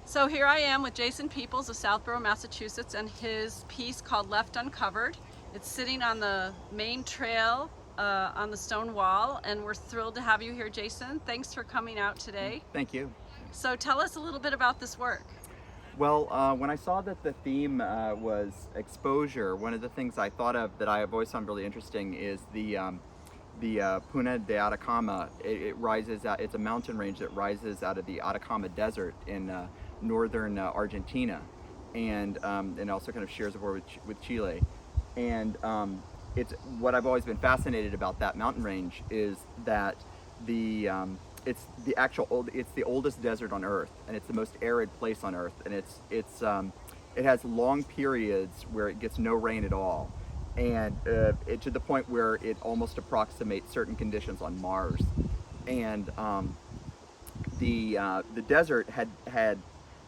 So here I am with Jason Peoples of Southborough, Massachusetts, and his piece called Left Uncovered. It's sitting on the main trail on the stone wall, and we're thrilled to have you here, Jason. Thanks for coming out today. Thank you. So tell us a little bit about this work. Well, when I saw that the theme was exposure, one of the things I thought of that I have always found really interesting is the Puna de Atacama. It rises out. It's a mountain range that rises out of the Atacama Desert in northern Argentina, and also kind of shares a border with Chile. And it's what I've always been fascinated about that mountain range is that it's the oldest desert on Earth, and it's the most arid place on Earth, and it has long periods where it gets no rain at all, and to the point where it almost approximates certain conditions on Mars. And the desert had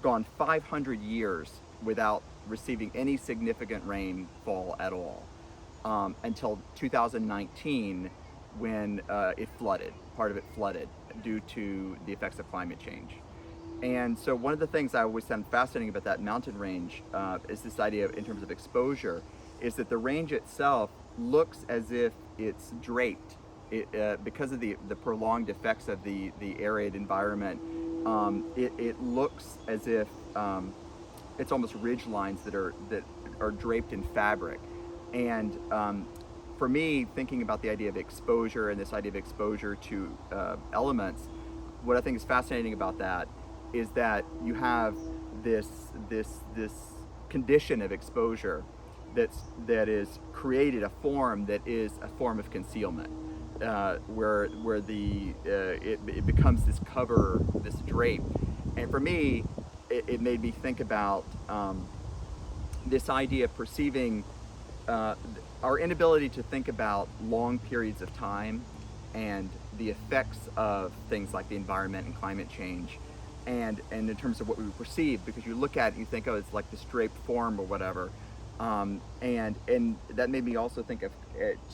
gone 500 years without receiving any significant rainfall at all until 2019, when it flooded. Part of it flooded due to the effects of climate change. And so one of the things I always found fascinating about that mountain range is this idea of, in terms of exposure, is that the range itself looks as if it's draped. Because of the prolonged effects of the arid environment, it looks as if it's almost ridge lines that are draped in fabric. And for me, thinking about the idea of exposure and this idea of exposure to elements, what I think is fascinating about that is that you have this condition of exposure that is created a form that is a form of concealment, where it becomes this cover, this drape. And for me, it made me think about this idea of perceiving our inability to think about long periods of time and the effects of things like the environment and climate change, and in terms of what we perceive, because you look at it and you think, oh, it's like this draped form or whatever, and that made me also think of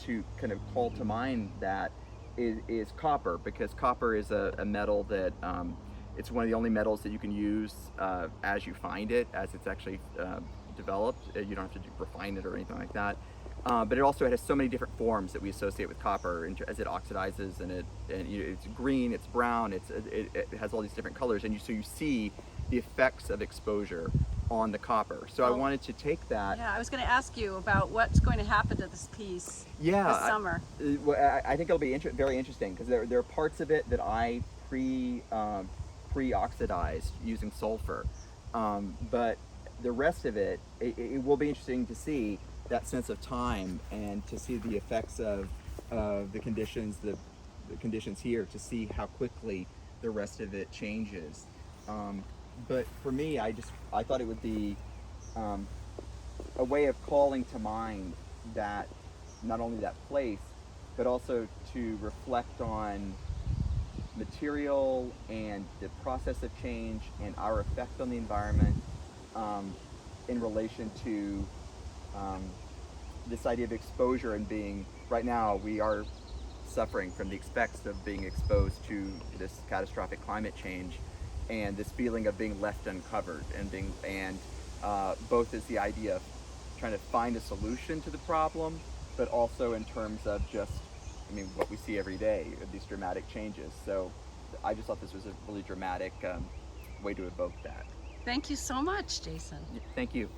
to kind of call to mind that is copper, because copper is a metal that it's one of the only metals that you can use as you find it, as it's actually developed. You don't have to refine it or anything like that. But it also has so many different forms that we associate with copper as it oxidizes, and it's green, it's brown, it has all these different colors, and so you see the effects of exposure on the copper. So I wanted to take that. Yeah, I was going to ask you about what's going to happen to this piece this summer. I think it'll be very interesting, because there are parts of it that I pre-oxidized using sulfur, but the rest of it will be interesting to see that sense of time, and to see the effects of the conditions here, to see how quickly the rest of it changes. But for me, I thought it would be a way of calling to mind that, not only that place, but also to reflect on material and the process of change and our effect on the environment in relation to this idea of exposure, and being, right now we are suffering from the effects of being exposed to this catastrophic climate change, and this feeling of being left uncovered, and both as the idea of trying to find a solution to the problem, but also in terms of just, what we see every day of these dramatic changes. So I just thought this was a really dramatic way to evoke that. Thank you so much, Jason. Thank you.